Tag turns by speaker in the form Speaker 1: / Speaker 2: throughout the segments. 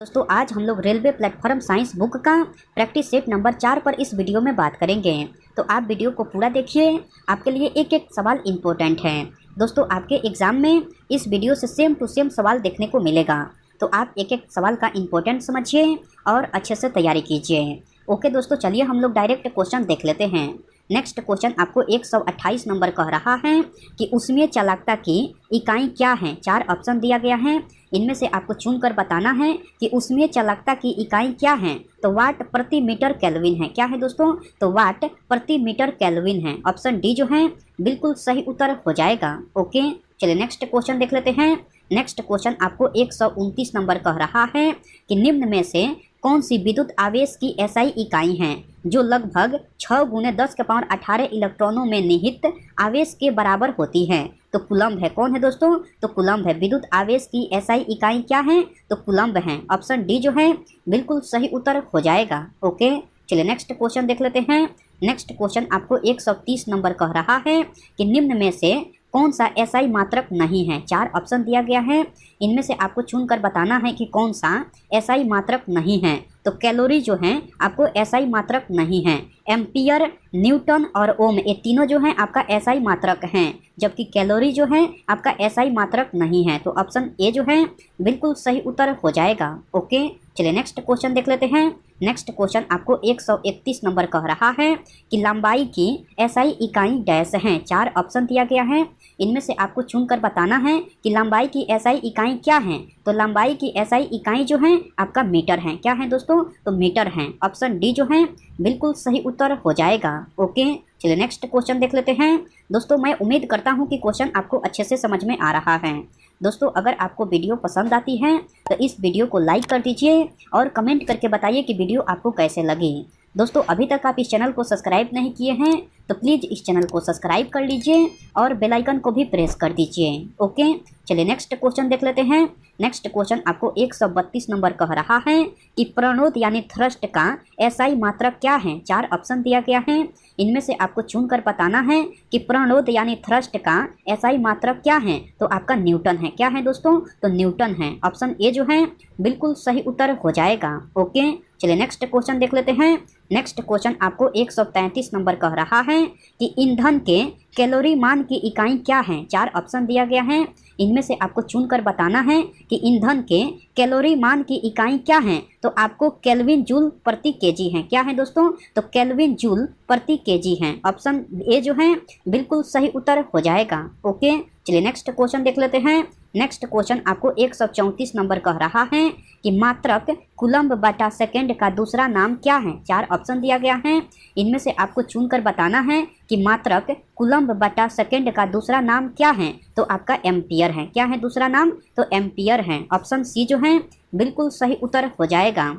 Speaker 1: दोस्तों आज हम लोग रेलवे प्लेटफॉर्म साइंस बुक का प्रैक्टिस सेट नंबर 4 पर इस वीडियो में बात करेंगे। तो आप वीडियो को पूरा देखिए, आपके लिए एक एक सवाल इम्पोर्टेंट है। दोस्तों आपके एग्ज़ाम में इस वीडियो से सेम टू सेम सवाल देखने को मिलेगा, तो आप एक एक सवाल का इम्पोर्टेंट समझिए और अच्छे से तैयारी कीजिए। ओके दोस्तों, चलिए हम लोग डायरेक्ट क्वेश्चन देख लेते हैं। नेक्स्ट क्वेश्चन आपको 128 नंबर कह रहा है कि उसमें चालकता की इकाई क्या है। 4 ऑप्शन दिया गया है, इनमें से आपको चुनकर बताना है कि उसमें चालकता की इकाई क्या है। तो वाट प्रति मीटर केल्विन है। क्या है दोस्तों? तो वाट प्रति मीटर केल्विन है। ऑप्शन डी जो है बिल्कुल सही उत्तर हो जाएगा। ओके, चलिए नेक्स्ट क्वेश्चन देख लेते हैं। नेक्स्ट क्वेश्चन आपको 129 नंबर कह रहा है कि निम्न में से कौन सी विद्युत आवेश की एसआई इकाई है जो लगभग 6 × 10⁻18 इलेक्ट्रॉनों में निहित आवेश के बराबर होती है। तो कूलम्ब है। कौन है दोस्तों? तो कूलम्ब है। विद्युत आवेश की एसआई इकाई क्या है? तो कूलम्ब है। ऑप्शन डी जो है बिल्कुल सही उत्तर हो जाएगा। ओके, चलिए नेक्स्ट क्वेश्चन देख लेते हैं। नेक्स्ट क्वेश्चन आपको 130 नंबर कह रहा है कि निम्न में से कौन सा एसआई मात्रक नहीं है। 4 ऑप्शन दिया गया है, इनमें से आपको चुनकर बताना है कि कौन सा एसआई मात्रक नहीं है। तो कैलोरी जो है आपको एसआई मात्रक नहीं है। एम्पियर, न्यूटन और ओम ये तीनों जो हैं आपका एसआई मात्रक हैं, जबकि कैलोरी जो है आपका एसआई मात्रक नहीं है। तो ऑप्शन ए जो है बिल्कुल सही उत्तर हो जाएगा। ओके, चलिए नेक्स्ट क्वेश्चन देख लेते हैं। नेक्स्ट क्वेश्चन आपको 131 नंबर कह रहा है कि लंबाई की एसआई इकाई डैश हैं। 4 ऑप्शन दिया गया है, इनमें से आपको चुनकर बताना है कि लंबाई की एसआई इकाई क्या है। तो लंबाई की एसआई इकाई जो है आपका मीटर है। क्या है दोस्तों? तो मीटर है। ऑप्शन डी जो है बिल्कुल सही उत्तर हो जाएगा। ओके, चलिए नेक्स्ट क्वेश्चन देख लेते हैं। दोस्तों मैं उम्मीद करता हूं कि क्वेश्चन आपको अच्छे से समझ में आ रहा है। दोस्तों अगर आपको वीडियो पसंद आती है तो इस वीडियो को लाइक कर दीजिए और कमेंट करके बताइए कि वीडियो आपको कैसे लगी। दोस्तों अभी तक आप इस चैनल को सब्सक्राइब नहीं किए हैं तो प्लीज़ इस चैनल को सब्सक्राइब कर लीजिए और बेल आइकन को भी प्रेस कर दीजिए। ओके, चलिए नेक्स्ट क्वेश्चन देख लेते हैं। नेक्स्ट क्वेश्चन आपको 132 नंबर कह रहा है कि प्रणोद यानी थ्रस्ट का एसआई मात्रक क्या है। 4 ऑप्शन दिया गया है, इनमें से आपको चुनकर बताना है कि प्रणोद यानी थ्रस्ट का एसआई मात्रक क्या है। तो आपका न्यूटन है। क्या है दोस्तों? तो न्यूटन है। ऑप्शन ए जो है बिल्कुल सही उत्तर हो जाएगा। ओके, चलिए नेक्स्ट क्वेश्चन देख लेते हैं। नेक्स्ट क्वेश्चन आपको 133 नंबर कह रहा है कि ईंधन के कैलोरी मान की इकाई क्या है। 4 ऑप्शन दिया गया है, इनमें से आपको चुनकर बताना है कि ईंधन के कैलोरी मान की इकाई क्या है। तो आपको केल्विन जूल प्रति केजी है। क्या है दोस्तों? तो केल्विन जूल प्रति केजी है। ऑप्शन ए जो है बिल्कुल सही उत्तर हो जाएगा। ओके, चलिए नेक्स्ट क्वेश्चन देख लेते हैं। नेक्स्ट क्वेश्चन आपको 134 नंबर कह रहा है कि मात्रक कूलम्ब बटा सेकेंड का दूसरा नाम क्या है। 4 ऑप्शन दिया गया है, इनमें से आपको चुनकर बताना है कि मात्रक कूलम्ब बटा सेकेंड का दूसरा नाम क्या है। तो आपका एम्पियर है। क्या है दूसरा नाम? तो एम्पियर है। ऑप्शन सी जो है बिल्कुल सही उत्तर हो जाएगा।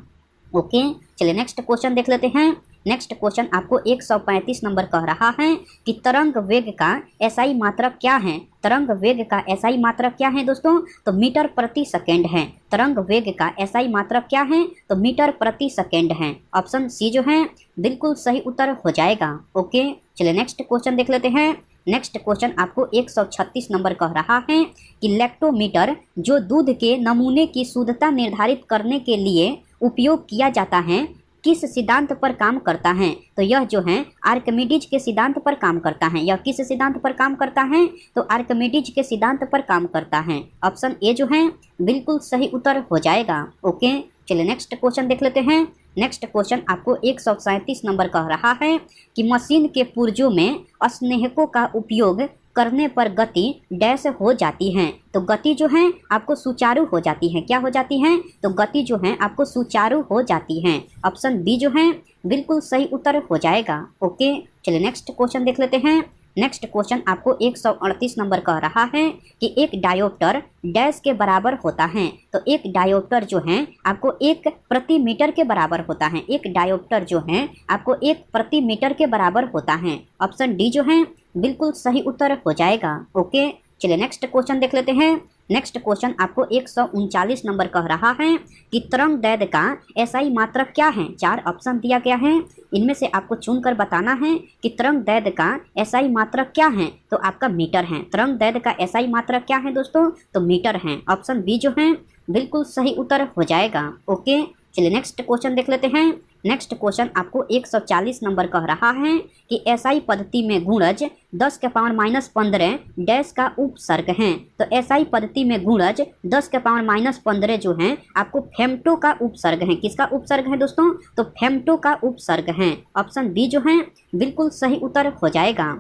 Speaker 1: ओके, चलिए नेक्स्ट क्वेश्चन देख लेते हैं। नेक्स्ट क्वेश्चन आपको 135 नंबर कह रहा है कि तरंग वेग का एसआई मात्रक क्या है। तरंग वेग का एसआई मात्रक क्या है दोस्तों? तो मीटर प्रति सेकेंड है। तरंग वेग का एसआई मात्रक क्या है? तो मीटर प्रति सेकेंड है। ऑप्शन सी जो है बिल्कुल सही उत्तर हो जाएगा। ओके, चलिए नेक्स्ट क्वेश्चन देख लेते हैं। नेक्स्ट क्वेश्चन आपको 136 नंबर कह रहा है कि लैक्टोमीटर जो दूध के नमूने की शुद्धता निर्धारित करने के लिए उपयोग किया जाता है किस सिद्धांत पर काम करता है। तो यह जो है आर्किमिडीज के सिद्धांत पर काम करता है। यह किस सिद्धांत पर काम करता है? तो आर्किमिडीज के सिद्धांत पर काम करता है। ऑप्शन ए जो है बिल्कुल सही उत्तर हो जाएगा। ओके, चलिए नेक्स्ट क्वेश्चन देख लेते हैं। नेक्स्ट क्वेश्चन आपको 137 नंबर कह रहा है कि मशीन के पुर्जों में स्नेहकों का उपयोग करने पर गति डैश हो जाती है। तो गति जो है आपको सुचारू हो जाती है। क्या हो जाती है? तो गति जो है आपको सुचारू हो जाती है। ऑप्शन बी जो है बिल्कुल सही उत्तर हो जाएगा। ओके, चलिए नेक्स्ट क्वेश्चन देख लेते हैं। नेक्स्ट क्वेश्चन आपको 138 नंबर कह रहा है कि एक डायोप्टर डैश के बराबर होता है। तो एक डायोप्टर जो है आपको 1 प्रति मीटर के बराबर होता है। एक डायोप्टर जो है आपको 1 प्रति मीटर के बराबर होता है। ऑप्शन डी जो है बिल्कुल सही उत्तर हो जाएगा। ओके, चलिए नेक्स्ट क्वेश्चन देख लेते हैं। नेक्स्ट क्वेश्चन आपको 139 नंबर कह रहा है कि तरंग दैर्घ्य का एसआई मात्रक क्या है। 4 ऑप्शन दिया गया है, इनमें से आपको चुनकर बताना है कि तरंग दैर्घ्य का एसआई मात्रक क्या है। तो आपका मीटर है। तरंग दैर्घ्य का एसआई मात्रक क्या है दोस्तों? तो मीटर है। ऑप्शन बी जो है बिल्कुल सही उत्तर हो जाएगा। ओके, चलिए नेक्स्ट क्वेश्चन देख लेते हैं। नेक्स्ट क्वेश्चन आपको 140 नंबर कह रहा है कि एसआई पद्धति में गुणज 10 के पावर -15 डैश का उपसर्ग हैं। तो एसआई पद्धति में गुणज 10 के पावर -15 जो हैं आपको फेम्टो का उपसर्ग है। किसका उपसर्ग है दोस्तों? तो फेम्टो का उपसर्ग है। ऑप्शन बी जो है बिल्कुल सही उत्तर हो जाएगा।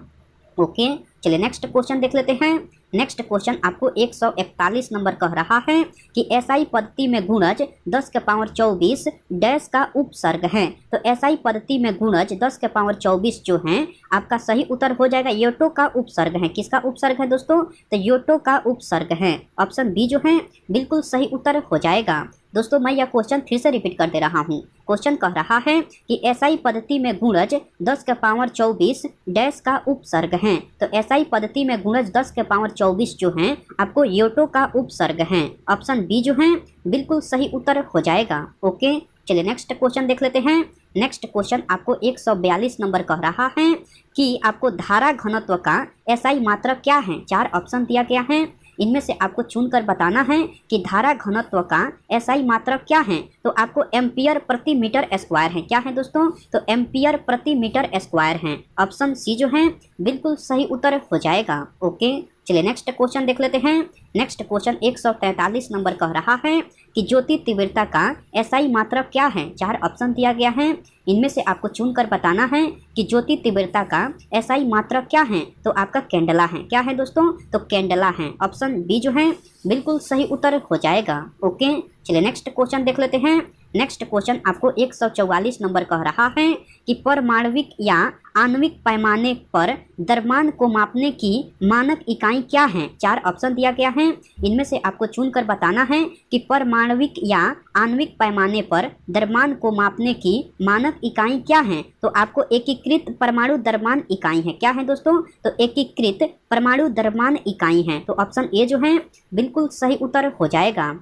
Speaker 1: ओके, चलिए नेक्स्ट क्वेश्चन देख लेते हैं। नेक्स्ट क्वेश्चन आपको 141 नंबर कह रहा है कि एसआई पद्धति में गुणज 10 के पावर 24 डैश का उपसर्ग है। तो एसआई पद्धति में गुणज 10 के पावर 24 जो है आपका सही उत्तर हो जाएगा योटो का उपसर्ग है। किसका उपसर्ग है दोस्तों? तो योटो का उपसर्ग है। ऑप्शन बी जो है बिल्कुल सही उत्तर हो जाएगा। दोस्तों मैं यह क्वेश्चन फिर से रिपीट कर दे रहा हूँ। क्वेश्चन कह रहा है कि एसआई पद्धति में गुणज 10 के पावर 24 डैश का उपसर्ग है। तो एसआई पद्धति में गुणज 10 के पावर 24 जो है आपको योटो का उपसर्ग है। ऑप्शन बी जो है बिल्कुल सही उत्तर हो जाएगा। ओके, चलिए नेक्स्ट क्वेश्चन देख लेते हैं। नेक्स्ट क्वेश्चन आपको 142 नंबर कह रहा है कि आपको धारा घनत्व का एसआई मात्रक क्या है। 4 ऑप्शन दिया गया है, इनमें से आपको चुनकर बताना है कि धारा घनत्व का एसआई मात्रक क्या है। तो आपको एम्पियर प्रति मीटर स्क्वायर है। क्या है दोस्तों? तो एम्पियर प्रति मीटर स्क्वायर है। ऑप्शन सी जो है बिल्कुल सही उत्तर हो जाएगा। ओके, चलिए नेक्स्ट क्वेश्चन देख लेते हैं। नेक्स्ट क्वेश्चन 143 नंबर कह रहा है कि ज्योति तीव्रता का एसआई मात्रक क्या है। 4 ऑप्शन दिया गया है, इनमें से आपको चुनकर बताना है कि ज्योति तीव्रता का एसआई मात्रक क्या है। तो आपका कैंडला है। क्या है दोस्तों? तो कैंडला है। ऑप्शन बी जो है बिल्कुल सही उत्तर हो जाएगा। ओके, चलिए नेक्स्ट क्वेश्चन देख लेते हैं। नेक्स्ट क्वेश्चन आपको 144 नंबर कह रहा है कि परमाणविक या आणविक पैमाने पर द्रव्यमान को मापने की मानक इकाई क्या है। 4 ऑप्शन दिया गया है, इनमें से आपको चुनकर बताना है कि परमाणविक या आणविक पैमाने पर द्रव्यमान को मापने की मानक इकाई क्या है। तो आपको एकीकृत परमाणु द्रव्यमान इकाई है। क्या है दोस्तों? तो एकीकृत परमाणु द्रव्यमान इकाई है। तो ऑप्शन ए जो है बिल्कुल सही उत्तर हो जाएगा।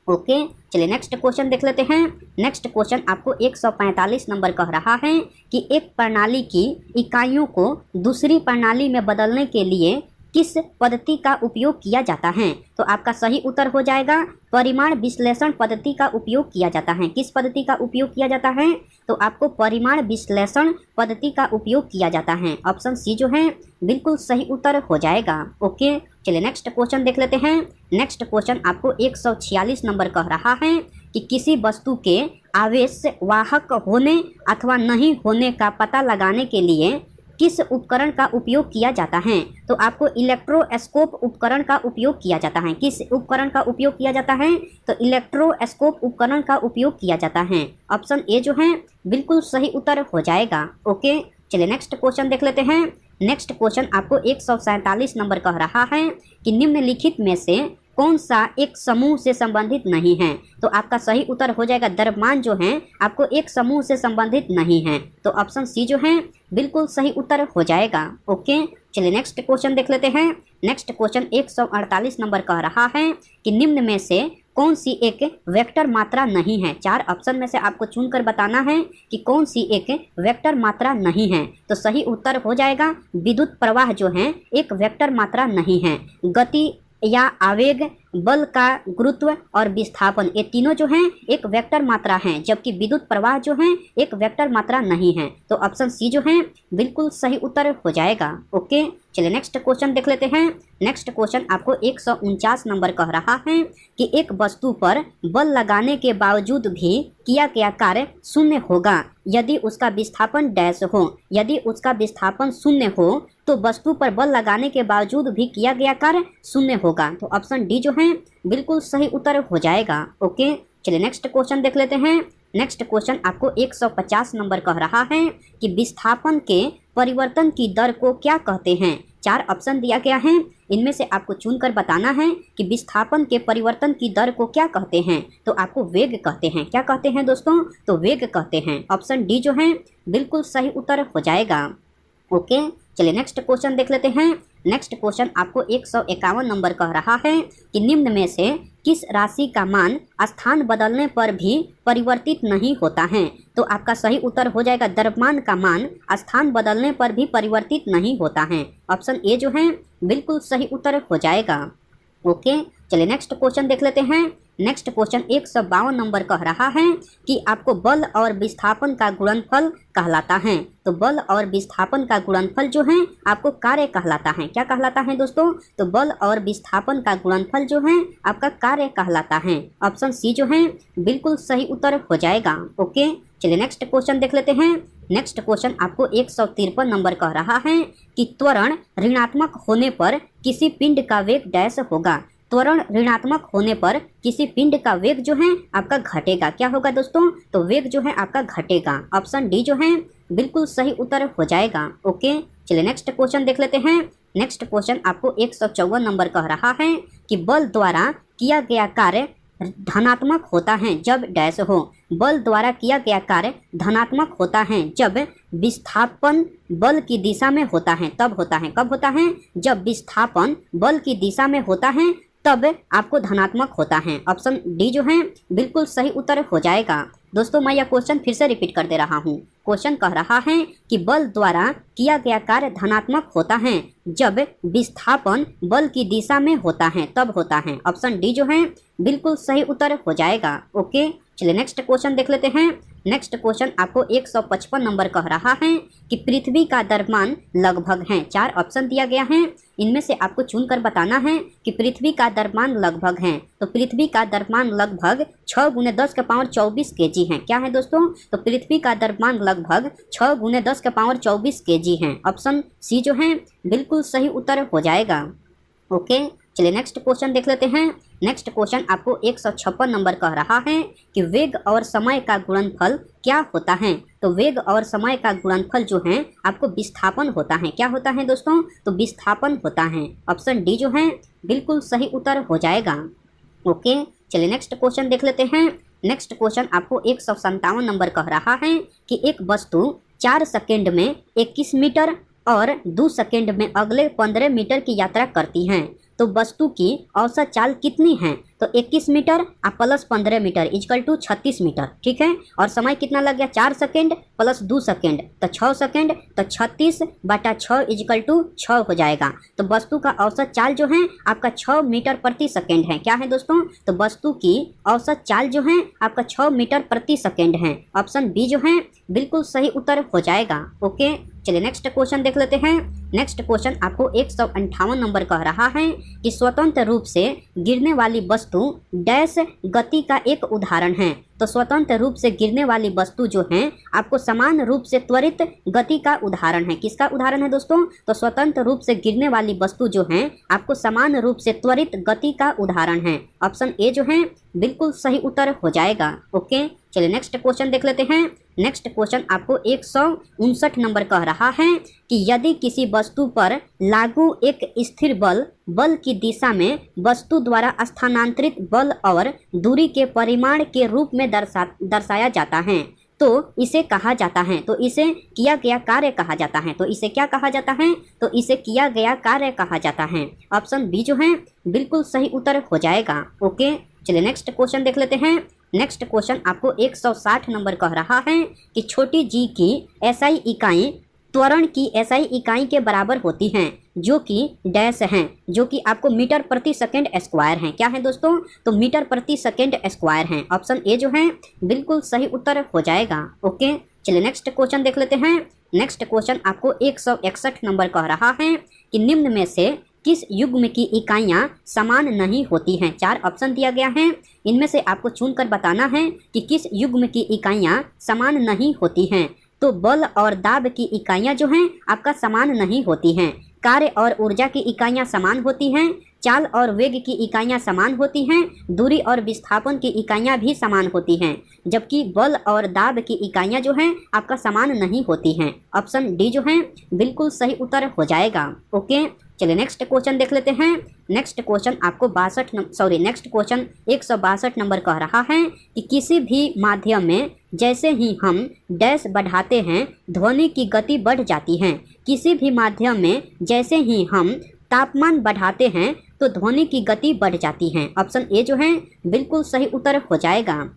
Speaker 1: ओके, चलिए नेक्स्ट क्वेश्चन देख लेते हैं। नेक्स्ट क्वेश्चन आपको 145 नंबर कह रहा है कि एक प्रणाली की इकाइयों को दूसरी प्रणाली में बदलने के लिए किस पद्धति का उपयोग किया जाता है। तो आपका सही उत्तर हो जाएगा परिमाण विश्लेषण पद्धति का उपयोग किया जाता है। किस पद्धति का उपयोग किया जाता है? तो आपको परिमाण विश्लेषण पद्धति का उपयोग किया जाता है। ऑप्शन सी जो है बिल्कुल सही उत्तर हो जाएगा। ओके, चलिए नेक्स्ट क्वेश्चन देख लेते हैं। नेक्स्ट क्वेश्चन आपको 146 नंबर कह रहा है कि किसी वस्तु के आवेश वाहक होने अथवा नहीं होने का पता लगाने के लिए किस उपकरण का उपयोग किया जाता है। तो आपको इलेक्ट्रोस्कोप उपकरण का उपयोग किया जाता है। किस उपकरण का उपयोग किया जाता है? तो इलेक्ट्रोस्कोप उपकरण का उपयोग किया जाता है। ऑप्शन ए जो है बिल्कुल सही उत्तर हो जाएगा। ओके, चलिए नेक्स्ट क्वेश्चन देख लेते हैं। नेक्स्ट क्वेश्चन आपको 147 नंबर कह रहा है कि निम्नलिखित में से कौन सा एक समूह से संबंधित नहीं है। तो आपका सही उत्तर हो जाएगा द्रव्यमान जो है आपको एक समूह से संबंधित नहीं है। तो ऑप्शन सी जो है बिल्कुल सही उत्तर हो जाएगा। ओके, चलिए नेक्स्ट क्वेश्चन देख लेते हैं। नेक्स्ट क्वेश्चन 148 नंबर कह रहा है कि निम्न में से कौन सी एक वेक्टर मात्रा नहीं है। 4 ऑप्शन में से आपको चुनकर बताना है कि कौन सी एक वेक्टर मात्रा नहीं है। तो सही उत्तर हो जाएगा विद्युत प्रवाह जो है एक वेक्टर मात्रा नहीं है। गति या आवेग, बल का गुरुत्व और विस्थापन ये तीनों जो हैं एक वेक्टर मात्रा हैं, जबकि विद्युत प्रवाह जो है एक वेक्टर मात्रा नहीं है। तो ऑप्शन सी जो है बिल्कुल सही उत्तर हो जाएगा। ओके, चलिए नेक्स्ट क्वेश्चन देख लेते हैं। नेक्स्ट क्वेश्चन आपको 149 नंबर कह रहा है कि एक वस्तु पर बल लगाने के बावजूद भी किया गया कार्य शून्य होगा यदि उसका विस्थापन डैश हो। यदि उसका विस्थापन शून्य हो तो वस्तु पर बल लगाने के बावजूद भी किया गया कार्य शून्य होगा। तो ऑप्शन डी जो है बिल्कुल सही उत्तर हो जाएगा। ओके, चलिए नेक्स्ट क्वेश्चन देख लेते हैं। नेक्स्ट क्वेश्चन आपको 150 नंबर कह रहा है कि विस्थापन के परिवर्तन की दर को क्या कहते हैं। 4 ऑप्शन दिया गया है, इनमें से आपको चुनकर बताना है कि विस्थापन के परिवर्तन की दर को क्या कहते हैं। तो आपको वेग कहते हैं। क्या कहते हैं दोस्तों? तो वेग कहते हैं। ऑप्शन डी जो है बिल्कुल सही उत्तर हो जाएगा। ओके, चलिए नेक्स्ट क्वेश्चन देख लेते हैं। नेक्स्ट क्वेश्चन आपको 151 नंबर कह रहा है कि निम्न में से किस राशि का मान स्थान बदलने पर भी परिवर्तित नहीं होता है। तो आपका सही उत्तर हो जाएगा द्रव्यमान का मान स्थान बदलने पर भी परिवर्तित नहीं होता है। ऑप्शन ए जो है बिल्कुल सही उत्तर हो जाएगा। ओके, चलिए नेक्स्ट क्वेश्चन देख लेते हैं। नेक्स्ट क्वेश्चन 152 नंबर कह रहा है कि आपको बल और विस्थापन का गुणनफल कहलाता है। तो बल और विस्थापन का गुणनफल जो है आपको कार्य कहलाता है। क्या कहलाता है दोस्तों? तो बल और विस्थापन का गुणनफल जो है आपका कार्य कहलाता है। ऑप्शन सी जो है बिल्कुल सही उत्तर हो जाएगा। ओके, चलिए नेक्स्ट क्वेश्चन देख लेते हैं। नेक्स्ट क्वेश्चन आपको 153 नंबर कह रहा है कि त्वरण ऋणात्मक होने पर किसी पिंड का वेग डैश होगा। त्वरण ऋणात्मक होने पर किसी पिंड का वेग जो है आपका घटेगा। क्या होगा दोस्तों? तो वेग जो है आपका घटेगा। ऑप्शन डी जो है बिल्कुल सही उत्तर हो जाएगा। ओके, चलिए नेक्स्ट क्वेश्चन देख लेते हैं। नेक्स्ट क्वेश्चन आपको 154 नंबर कह रहा है कि बल द्वारा किया गया कार्य धनात्मक होता है जब डैश हो। बल द्वारा किया गया कार्य धनात्मक होता है जब विस्थापन बल की दिशा में होता है। तब होता है, कब होता है? जब विस्थापन बल की दिशा में होता है तब आपको धनात्मक होता है। ऑप्शन डी जो है बिल्कुल सही उत्तर हो जाएगा। दोस्तों मैं यह क्वेश्चन फिर से रिपीट कर दे रहा हूँ। क्वेश्चन कह रहा है कि बल द्वारा किया गया कार्य धनात्मक होता है जब विस्थापन बल की दिशा में होता है, तब होता है। ऑप्शन डी जो है बिल्कुल सही उत्तर हो जाएगा। ओके, चलिए नेक्स्ट क्वेश्चन देख लेते हैं। नेक्स्ट क्वेश्चन आपको 155 नंबर कह रहा है कि पृथ्वी का द्रव्यमान लगभग है। 4 ऑप्शन दिया गया है, इनमें से आपको चुनकर बताना है कि पृथ्वी का द्रव्यमान लगभग है। तो पृथ्वी का द्रव्यमान लगभग 6 × 10⁻24 kg है। क्या है दोस्तों? तो पृथ्वी का द्रव्यमान लगभग 6 × 10⁻24 kg है। ऑप्शन सी जो है बिल्कुल सही उत्तर हो जाएगा। ओके, चलिए नेक्स्ट क्वेश्चन देख लेते हैं। नेक्स्ट क्वेश्चन आपको 156 नंबर कह रहा है कि वेग और समय का गुणनफल क्या होता है। तो वेग और समय का गुणनफल जो है आपको विस्थापन होता है। क्या होता है दोस्तों? तो विस्थापन होता है। ऑप्शन डी जो है बिल्कुल सही उत्तर हो जाएगा। ओके, चलिए नेक्स्ट क्वेश्चन देख लेते हैं। नेक्स्ट क्वेश्चन आपको 157 नंबर कह रहा है कि एक वस्तु 4 सेकेंड में 21 मीटर और 2 सेकेंड में अगले 15 मीटर की यात्रा करती हैं। तो वस्तु की औसत चाल कितनी है? तो 21 meter plus 15 meter equal to 36 meter. ठीक है, और समय कितना लग गया? 4 सेकेंड प्लस 2 सेकेंड तो 6 सेकेंड, तो 36/6 इजकल टू 6 हो जाएगा। तो वस्तु का औसत चाल जो है आपका 6 मीटर प्रति सेकेंड है। क्या है दोस्तों? तो वस्तु की औसत चाल जो है आपका 6 मीटर प्रति सेकेंड है। ऑप्शन बी जो है बिल्कुल सही उत्तर हो जाएगा। ओके, चलिए नेक्स्ट क्वेश्चन देख लेते हैं। नेक्स्ट क्वेश्चन आपको 158 नंबर कह रहा है कि स्वतंत्र रूप से गिरने वाली वस्तु डैश गति का एक उदाहरण है। तो स्वतंत्र रूप से गिरने वाली वस्तु जो है आपको समान रूप से त्वरित गति का उदाहरण है। किसका उदाहरण है दोस्तों? तो स्वतंत्र रूप से गिरने वाली वस्तु जो है आपको समान रूप से त्वरित गति का उदाहरण है। ऑप्शन ए जो है बिल्कुल सही उत्तर हो जाएगा। ओके, चलिए नेक्स्ट क्वेश्चन देख लेते हैं। नेक्स्ट क्वेश्चन आपको 159 नंबर कह रहा है कि यदि किसी वस्तु पर लागू एक स्थिर बल की दिशा में वस्तु द्वारा स्थानांतरित बल और दूरी के परिमाण के रूप में दर्शाया जाता है तो इसे कहा जाता है। तो इसे किया गया कार्य कहा जाता है। तो इसे क्या कहा जाता है? तो इसे किया गया कार्य कहा जाता है। ऑप्शन बी जो है बिल्कुल सही उत्तर हो जाएगा। ओके, चलिए नेक्स्ट क्वेश्चन देख लेते हैं। नेक्स्ट क्वेश्चन आपको 160 नंबर कह रहा है कि छोटी जी की एसआई इकाई त्वरण की एसआई इकाई के बराबर होती हैं जो कि डैश हैं, जो कि आपको मीटर प्रति सेकेंड स्क्वायर हैं। क्या है दोस्तों? तो मीटर प्रति सेकेंड स्क्वायर हैं। ऑप्शन ए जो है बिल्कुल सही उत्तर हो जाएगा। ओके, चलिए नेक्स्ट क्वेश्चन देख लेते हैं। नेक्स्ट क्वेश्चन आपको 161 नंबर कह रहा है कि निम्न में से किस युग्म की इकाइयां समान नहीं होती हैं। 4 ऑप्शन दिया गया है, इनमें से आपको चुनकर बताना है कि किस युग्म की इकाइयां समान नहीं होती हैं। तो बल और दाब की इकाइयां जो हैं आपका समान नहीं होती हैं। कार्य और ऊर्जा की इकाइयां समान होती हैं। चाल और वेग की इकाइयां समान होती हैं। दूरी और विस्थापन की इकाइयां भी समान होती हैं, जबकि बल और दाब की इकाइयां जो हैं आपका समान नहीं होती हैं। ऑप्शन डी जो है बिल्कुल सही उत्तर हो जाएगा। ओके, चलिए नेक्स्ट क्वेश्चन देख लेते हैं। नेक्स्ट क्वेश्चन आपको 162 नंबर कह रहा है कि किसी भी माध्यम में जैसे ही हम डैश बढ़ाते हैं ध्वनि की गति बढ़ जाती है। किसी भी माध्यम में जैसे ही हम तापमान बढ़ाते हैं तो ध्वनि की गति बढ़ जाती है। ऑप्शन ए जो है बिल्कुल सही उत्तर हो जाएगा।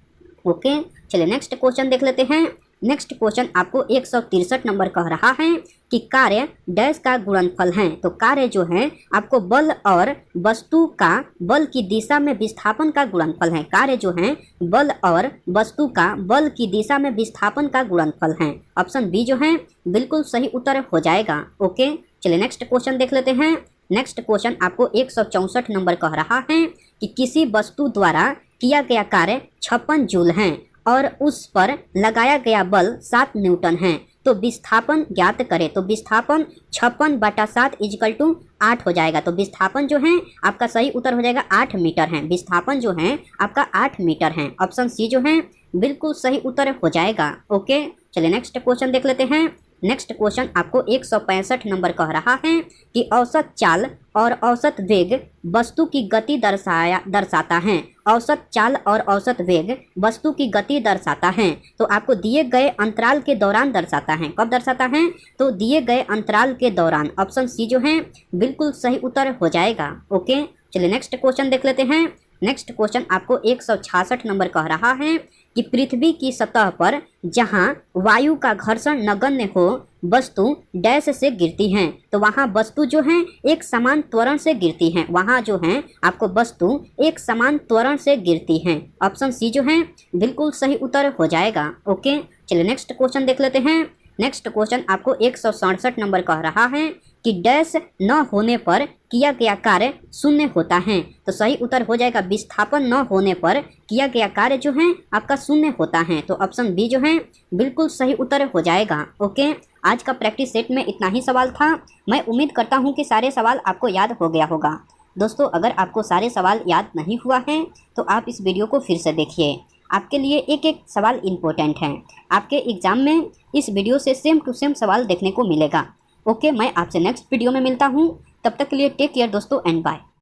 Speaker 1: ओके, चलिए नेक्स्ट क्वेश्चन देख लेते हैं। नेक्स्ट क्वेश्चन आपको 163 नंबर कह रहा है कि कार्य डैश का गुणनफल है। तो कार्य जो है आपको बल और वस्तु का बल की दिशा में विस्थापन का गुणनफल है। कार्य जो है बल और वस्तु का बल की दिशा में विस्थापन का गुणनफल है। ऑप्शन बी जो है बिल्कुल सही उत्तर हो जाएगा। ओके, चलिए नेक्स्ट क्वेश्चन देख लेते हैं। नेक्स्ट क्वेश्चन आपको 164 नंबर कह रहा है कि किसी वस्तु द्वारा किया गया कार्य 56 जूल है और उस पर लगाया गया बल 7 न्यूटन है। तो विस्थापन ज्ञात करें। तो विस्थापन 56/7 = 8 हो जाएगा। तो विस्थापन जो है आपका सही उत्तर हो जाएगा 8 मीटर है। विस्थापन जो है आपका 8 मीटर है। ऑप्शन सी जो है बिल्कुल सही उत्तर हो जाएगा। ओके, चलिए नेक्स्ट क्वेश्चन देख लेते हैं। नेक्स्ट क्वेश्चन आपको 165 नंबर कह रहा है कि औसत चाल और औसत वेग वस्तु की गति दर्शाता है। औसत चाल और औसत वेग वस्तु की गति दर्शाता है। तो आपको दिए गए अंतराल के दौरान दर्शाता है। कब दर्शाता है? तो दिए गए अंतराल के दौरान। ऑप्शन सी जो है बिल्कुल सही उत्तर हो जाएगा। ओके, चलिए नेक्स्ट क्वेश्चन देख लेते हैं। नेक्स्ट क्वेश्चन आपको 166 नंबर कह रहा है कि पृथ्वी की सतह पर जहां वायु का घर्षण नगण्य हो वस्तु डैश से गिरती हैं। तो वहां वस्तु जो है एक समान त्वरण से गिरती हैं। वहां जो है आपको वस्तु एक समान त्वरण से गिरती हैं। ऑप्शन सी जो है बिल्कुल सही उत्तर हो जाएगा। ओके, चलिए नेक्स्ट क्वेश्चन देख लेते हैं। नेक्स्ट क्वेश्चन आपको 167 नंबर कह रहा है कि डैश न होने पर किया गया कार्य शून्य होता है। तो सही उत्तर हो जाएगा विस्थापन न होने पर किया गया कार्य जो है आपका शून्य होता है। तो ऑप्शन बी जो है बिल्कुल सही उत्तर हो जाएगा। ओके, आज का प्रैक्टिस सेट में इतना ही सवाल था। मैं उम्मीद करता हूँ कि सारे सवाल आपको याद हो गया होगा। दोस्तों, अगर आपको सारे सवाल याद नहीं हुआ है तो आप इस वीडियो को फिर से देखिए। आपके लिए एक एक सवाल इम्पोर्टेंट है। आपके एग्ज़ाम में इस वीडियो से सेम टू सेम सवाल देखने को मिलेगा। ओके, मैं आपसे नेक्स्ट वीडियो में मिलता हूँ। तब तक के लिए टेक केयर दोस्तों एंड बाय।